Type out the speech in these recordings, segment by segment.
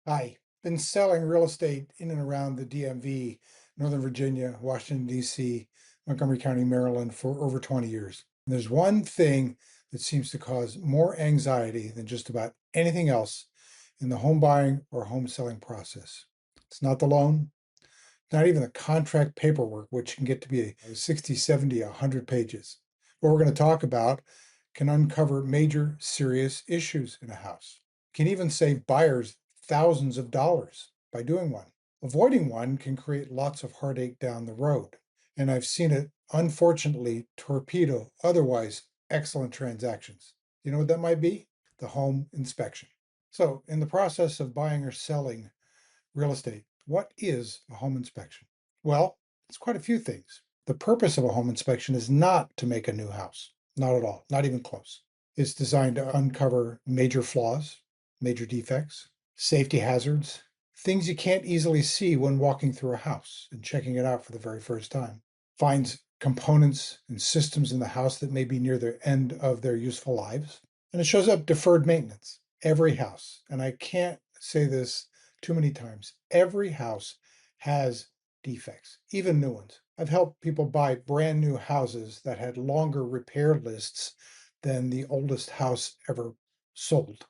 Hi, been selling real estate in and around the DMV, Northern Virginia, Washington, D.C., Montgomery County, Maryland for over 20 years. And there's one thing that seems to cause more anxiety than just about anything else in the home buying or home selling process. It's not the loan, not even the contract paperwork, which can get to be 60, 70, 100 pages. What we're going to talk about can uncover major serious issues in a house, can even save buyers thousands of dollars by doing one. Avoiding one can create lots of heartache down the road. And I've seen it, unfortunately, torpedo otherwise excellent transactions. You know what that might be? The home inspection. So, in the process of buying or selling real estate, what is a home inspection? Well, it's quite a few things. The purpose of a home inspection is not to make a new house, not at all, not even close. It's designed to uncover major flaws, major defects, safety hazards, things you can't easily see when walking through a house and checking it out for the very first time. Finds components and systems in the house that may be near the end of their useful lives. And it shows up deferred maintenance. Every house, and I can't say this too many times, every house has defects, even new ones. I've helped people buy brand new houses that had longer repair lists than the oldest house ever sold.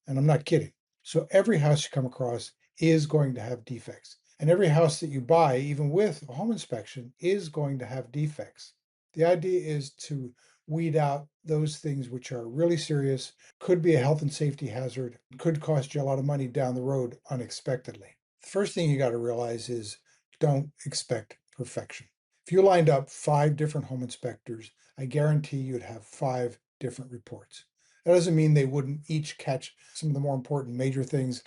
And I'm not kidding. So every house you come across is going to have defects. And every house that you buy, even with a home inspection, is going to have defects. The idea is to weed out those things which are really serious, could be a health and safety hazard, could cost you a lot of money down the road unexpectedly. The first thing you got to realize is don't expect perfection. If you lined up 5 different home inspectors, I guarantee you'd have 5 different reports. That doesn't mean they wouldn't each catch some of the more important major things,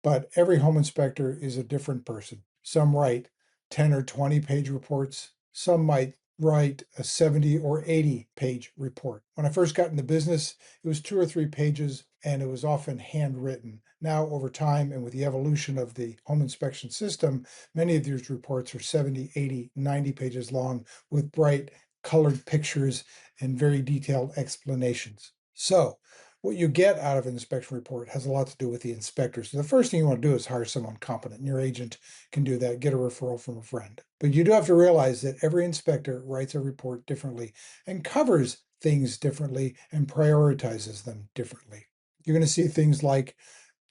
but every home inspector is a different person. Some write 10 or 20 page reports. Some might write a 70 or 80 page report. When I first got in the business, it was 2 or 3 pages and it was often handwritten. Now, over time and with the evolution of the home inspection system, many of these reports are 70, 80, 90 pages long with bright colored pictures and very detailed explanations. So, what you get out of an inspection report has a lot to do with the inspector. So the first thing you want to do is hire someone competent, and your agent can do that, get a referral from a friend. But you do have to realize that every inspector writes a report differently and covers things differently and prioritizes them differently. You're going to see things like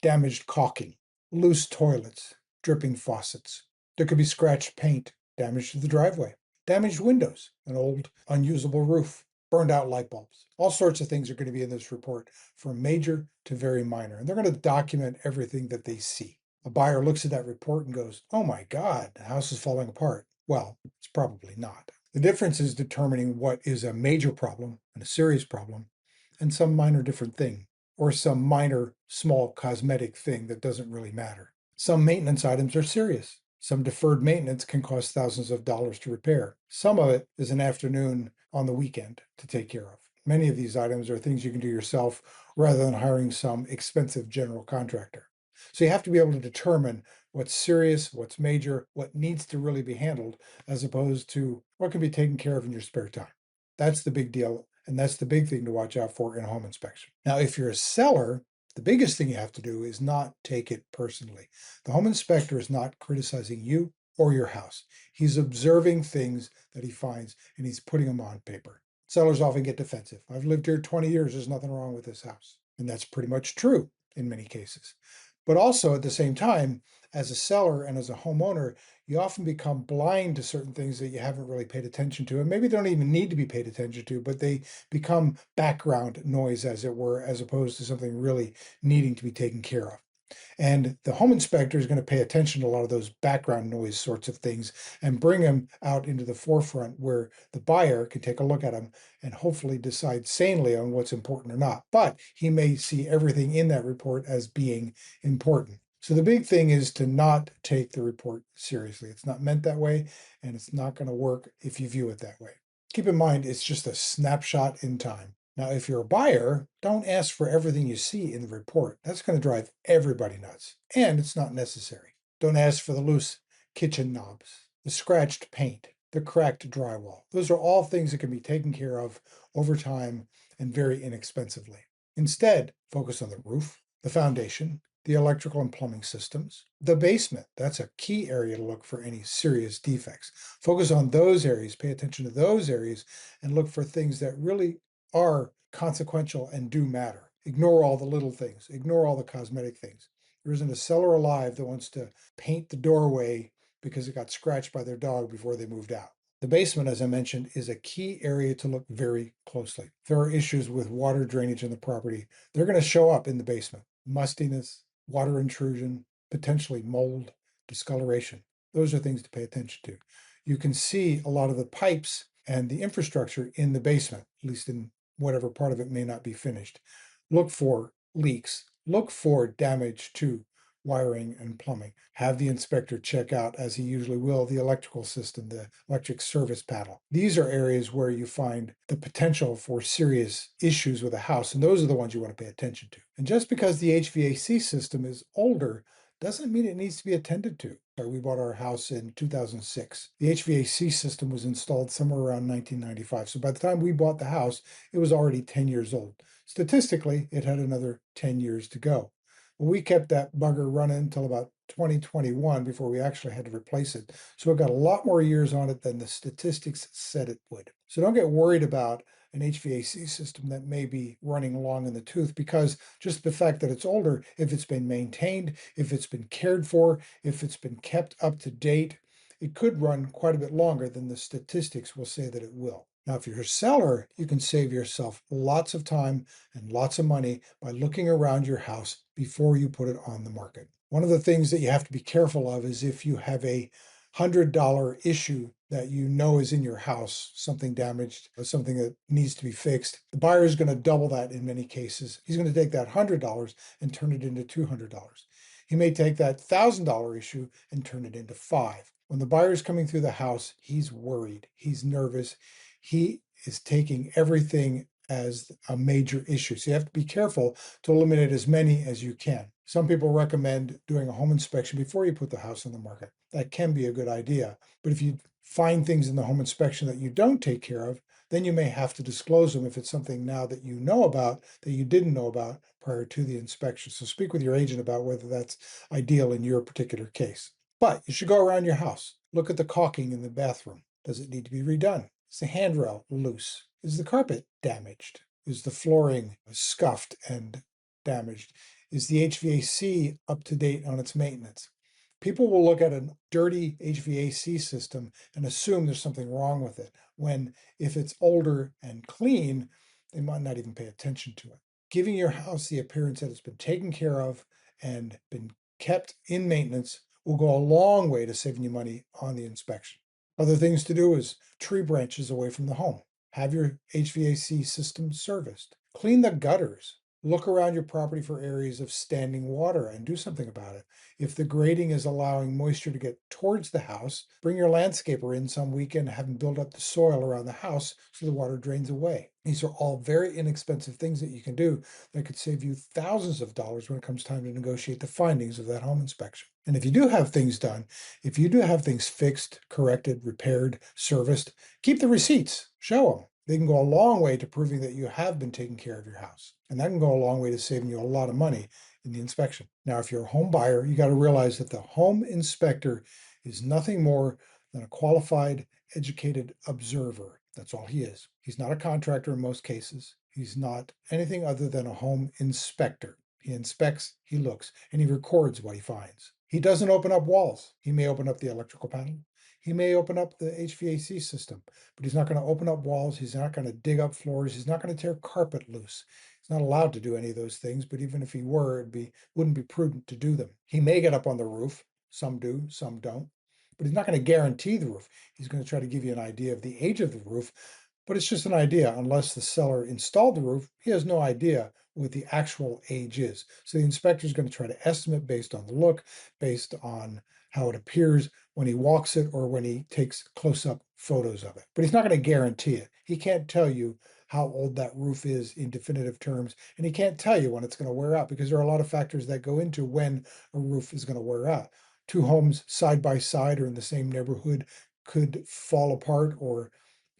damaged caulking, loose toilets, dripping faucets. There could be scratched paint, damage to the driveway, damaged windows, an old unusable roof, burned out light bulbs. All sorts of things are going to be in this report, from major to very minor. And they're going to document everything that they see. A buyer looks at that report and goes, oh my God, the house is falling apart. Well, it's probably not. The difference is determining what is a major problem and a serious problem and some minor different thing, or some minor small cosmetic thing that doesn't really matter. Some maintenance items are serious. Some deferred maintenance can cost thousands of dollars to repair. Some of it is an afternoon on the weekend to take care of. Many of these items are things you can do yourself rather than hiring some expensive general contractor. So you have to be able to determine what's serious, what's major, what needs to really be handled, as opposed to what can be taken care of in your spare time. That's the big deal. And that's the big thing to watch out for in a home inspection. Now, if you're a seller, the biggest thing you have to do is not take it personally. The home inspector is not criticizing you or your house. He's observing things that he finds and he's putting them on paper. Sellers often get defensive. I've lived here 20 years. There's nothing wrong with this house. And that's pretty much true in many cases. But also at the same time, as a seller and as a homeowner, you often become blind to certain things that you haven't really paid attention to. And maybe they don't even need to be paid attention to, but they become background noise, as it were, as opposed to something really needing to be taken care of. And the home inspector is going to pay attention to a lot of those background noise sorts of things and bring them out into the forefront where the buyer can take a look at them and hopefully decide sanely on what's important or not. But he may see everything in that report as being important. So the big thing is to not take the report seriously. It's not meant that way, and it's not going to work if you view it that way. Keep in mind, it's just a snapshot in time. Now, if you're a buyer, don't ask for everything you see in the report. That's going to drive everybody nuts, and it's not necessary. Don't ask for the loose kitchen knobs, the scratched paint, the cracked drywall. Those are all things that can be taken care of over time and very inexpensively. Instead, focus on the roof, the foundation, the electrical and plumbing systems. The basement, that's a key area to look for any serious defects. Focus on those areas, pay attention to those areas, and look for things that really are consequential and do matter. Ignore all the little things, ignore all the cosmetic things. There isn't a seller alive that wants to paint the doorway because it got scratched by their dog before they moved out. The basement, as I mentioned, is a key area to look very closely. If there are issues with water drainage in the property, they're going to show up in the basement. Mustiness, water intrusion, potentially mold, discoloration. Those are things to pay attention to. You can see a lot of the pipes and the infrastructure in the basement, at least in whatever part of it may not be finished. Look for leaks. Look for damage to wiring and plumbing. Have the inspector check out, as he usually will, the electrical system, the electric service panel. These are areas where you find the potential for serious issues with a house, and those are the ones you want to pay attention to. And just because the HVAC system is older doesn't mean it needs to be attended to. We bought our house in 2006. The HVAC system was installed somewhere around 1995. So by the time we bought the house, it was already 10 years old. Statistically, it had another 10 years to go. Well, we kept that bugger running until about 2021 before we actually had to replace it. So it got a lot more years on it than the statistics said it would. So don't get worried about an HVAC system that may be running long in the tooth, because just the fact that it's older, if it's been maintained, if it's been cared for, if it's been kept up to date, it could run quite a bit longer than the statistics will say that it will. Now, if you're a seller, you can save yourself lots of time and lots of money by looking around your house before you put it on the market. One of the things that you have to be careful of is if you have a $100 issue that you know is in your house, something damaged, or something that needs to be fixed, the buyer is going to double that in many cases. He's going to take that $100 and turn it into $200. He may take that $1,000 issue and turn it into five. When the buyer is coming through the house, he's worried, he's nervous, he is taking everything as a major issue. So you have to be careful to eliminate as many as you can. Some people recommend doing a home inspection before you put the house on the market. That can be a good idea. But if you find things in the home inspection that you don't take care of, then you may have to disclose them if it's something now that you know about that you didn't know about prior to the inspection. So speak with your agent about whether that's ideal in your particular case. But you should go around your house. Look at the caulking in the bathroom. Does it need to be redone? Is the handrail loose? Is the carpet damaged? Is the flooring scuffed and damaged? Is the HVAC up to date on its maintenance? People will look at a dirty HVAC system and assume there's something wrong with it, when if it's older and clean, they might not even pay attention to it. Giving your house the appearance that it's been taken care of and been kept in maintenance will go a long way to saving you money on the inspection. Other things to do is tree branches away from the home. Have your HVAC system serviced. Clean the gutters. Look around your property for areas of standing water and do something about it. If the grading is allowing moisture to get towards the house, bring your landscaper in some weekend, have him build up the soil around the house so the water drains away. These are all very inexpensive things that you can do that could save you thousands of dollars when it comes time to negotiate the findings of that home inspection. And if you do have things done, if you do have things fixed, corrected, repaired, serviced, keep the receipts, show them. They can go a long way to proving that you have been taking care of your house. And that can go a long way to saving you a lot of money in the inspection. Now, if you're a home buyer, you got to realize that the home inspector is nothing more than a qualified, educated observer. That's all he is. He's not a contractor in most cases. He's not anything other than a home inspector. He inspects, he looks, and he records what he finds. He doesn't open up walls. He may open up the electrical panel. He may open up the HVAC system, but he's not going to open up walls. He's not going to dig up floors. He's not going to tear carpet loose. He's not allowed to do any of those things, but even if he were, wouldn't be prudent to do them. He may get up on the roof. Some do, some don't. But he's not going to guarantee the roof. He's going to try to give you an idea of the age of the roof, but it's just an idea. Unless the seller installed the roof, he has no idea what the actual age is. So the inspector is going to try to estimate based on the look, based on how it appears when he walks it or when he takes close-up photos of it. But he's not going to guarantee it. He can't tell you how old that roof is in definitive terms, and he can't tell you when it's going to wear out, because there are a lot of factors that go into when a roof is going to wear out. Two homes side by side or in the same neighborhood could fall apart or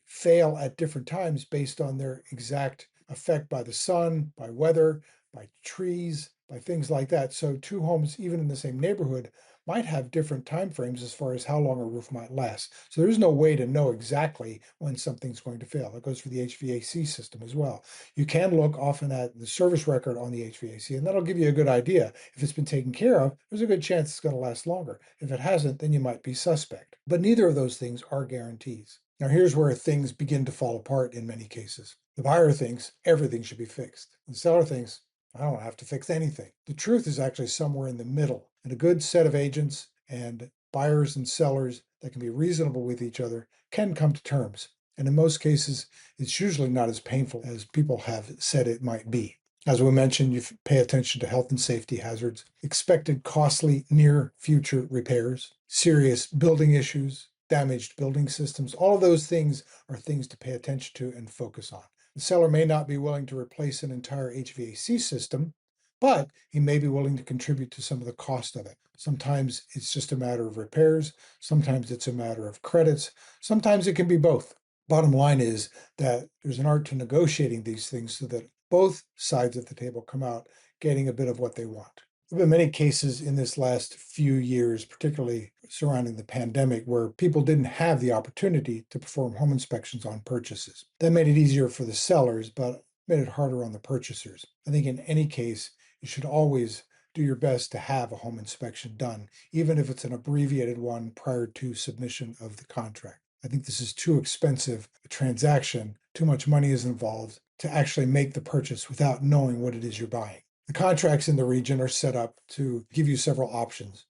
fail at different times based on their exact effect by the sun, by weather, by trees, by things like that. So two homes, even in the same neighborhood, might have different time frames as far as how long a roof might last. So there's no way to know exactly when something's going to fail. That goes for the HVAC system as well. You can look often at the service record on the HVAC, and that'll give you a good idea. If it's been taken care of, there's a good chance it's going to last longer. If it hasn't, then you might be suspect. But neither of those things are guarantees. Now, here's where things begin to fall apart in many cases. The buyer thinks everything should be fixed. The seller thinks, I don't have to fix anything. The truth is actually somewhere in the middle, and a good set of agents and buyers and sellers that can be reasonable with each other can come to terms. And in most cases, it's usually not as painful as people have said it might be. As we mentioned, you pay attention to health and safety hazards, expected costly near future repairs, serious building issues, damaged building systems. All of those things are things to pay attention to and focus on. The seller may not be willing to replace an entire HVAC system, but he may be willing to contribute to some of the cost of it. Sometimes it's just a matter of repairs. Sometimes it's a matter of credits. Sometimes it can be both. Bottom line is that there's an art to negotiating these things so that both sides of the table come out getting a bit of what they want. There have been many cases in this last few years, particularly surrounding the pandemic, where people didn't have the opportunity to perform home inspections on purchases. That made it easier for the sellers, but made it harder on the purchasers. I think in any case, you should always do your best to have a home inspection done, even if it's an abbreviated one prior to submission of the contract. I think this is too expensive a transaction, too much money is involved to actually make the purchase without knowing what it is you're buying. The contracts in the region are set up to give you several options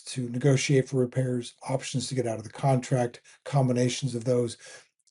to negotiate for repairs, options to get out of the contract, combinations of those,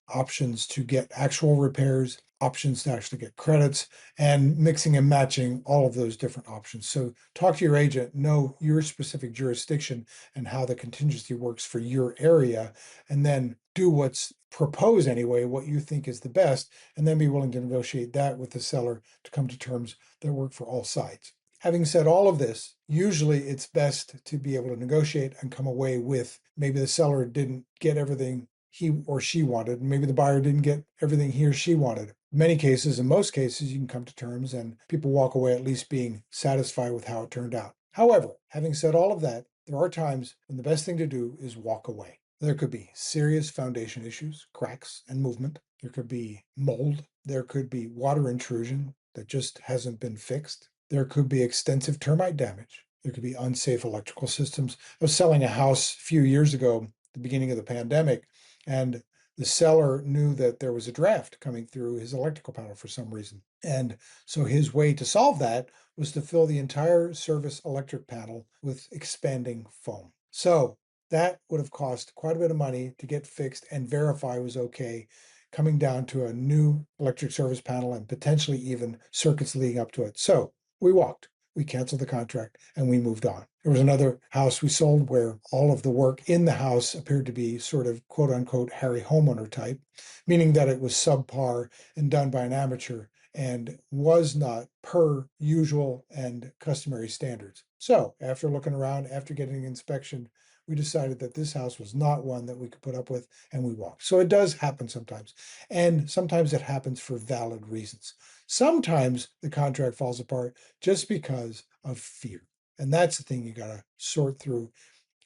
options to get actual repairs, options to actually get credits, and mixing and matching all of those different options. So talk to your agent, know your specific jurisdiction and how the contingency works for your area, and then do what's propose anyway, what you think is the best, and then be willing to negotiate that with the seller to come to terms that work for all sides. Having said all of this, usually it's best to be able to negotiate and come away with maybe the seller didn't get everything he or she wanted, and maybe the buyer didn't get everything he or she wanted. In many cases, in most cases, you can come to terms and people walk away at least being satisfied with how it turned out. However, having said all of that, there are times when the best thing to do is walk away. There could be serious foundation issues, cracks and movement. There could be mold. There could be water intrusion that just hasn't been fixed. There could be extensive termite damage. There could be unsafe electrical systems. I was selling a house a few years ago, the beginning of the pandemic, and the seller knew that there was a draft coming through his electrical panel for some reason. And so his way to solve that was to fill the entire service electric panel with expanding foam. So that would have cost quite a bit of money to get fixed and verify was okay, coming down to a new electric service panel and potentially even circuits leading up to it. So we walked. We canceled the contract and we moved on. There was another house we sold where all of the work in the house appeared to be sort of quote unquote Harry homeowner type, meaning that it was subpar and done by an amateur and was not per usual and customary standards. So after looking around, after getting an inspection, we decided that this house was not one that we could put up with and we walked. So it does happen sometimes. And sometimes it happens for valid reasons. Sometimes the contract falls apart just because of fear. And that's the thing you got to sort through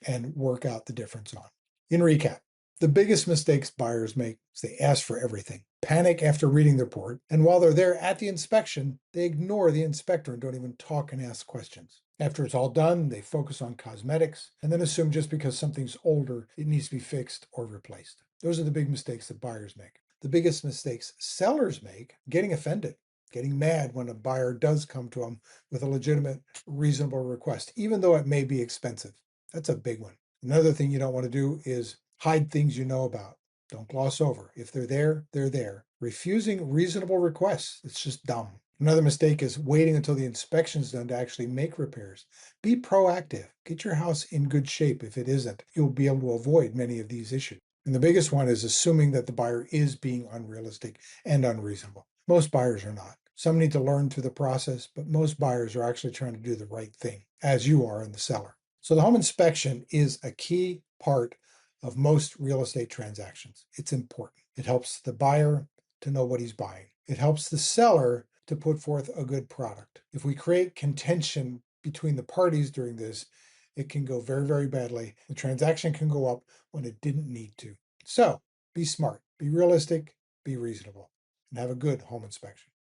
and work out the difference on. In recap, the biggest mistakes buyers make is they ask for everything, panic after reading the report, and while they're there at the inspection, they ignore the inspector and don't even talk and ask questions. After it's all done, they focus on cosmetics and then assume just because something's older, it needs to be fixed or replaced. Those are the big mistakes that buyers make. The biggest mistakes sellers make, getting offended, getting mad when a buyer does come to them with a legitimate, reasonable request, even though it may be expensive. That's a big one. Another thing you don't want to do is hide things you know about. Don't gloss over. If they're there, they're there. Refusing reasonable requests, it's just dumb. Another mistake is waiting until the inspection's done to actually make repairs. Be proactive. Get your house in good shape. If it isn't, you'll be able to avoid many of these issues. And the biggest one is assuming that the buyer is being unrealistic and unreasonable. Most buyers are not. Some need to learn through the process, but most buyers are actually trying to do the right thing, as you are in the seller. So the home inspection is a key part of most real estate transactions. It's important. It helps the buyer to know what he's buying. It helps the seller to put forth a good product. If we create contention between the parties during this, it can go very, very badly. The transaction can go up when it didn't need to. So be smart, be realistic, be reasonable, and have a good home inspection.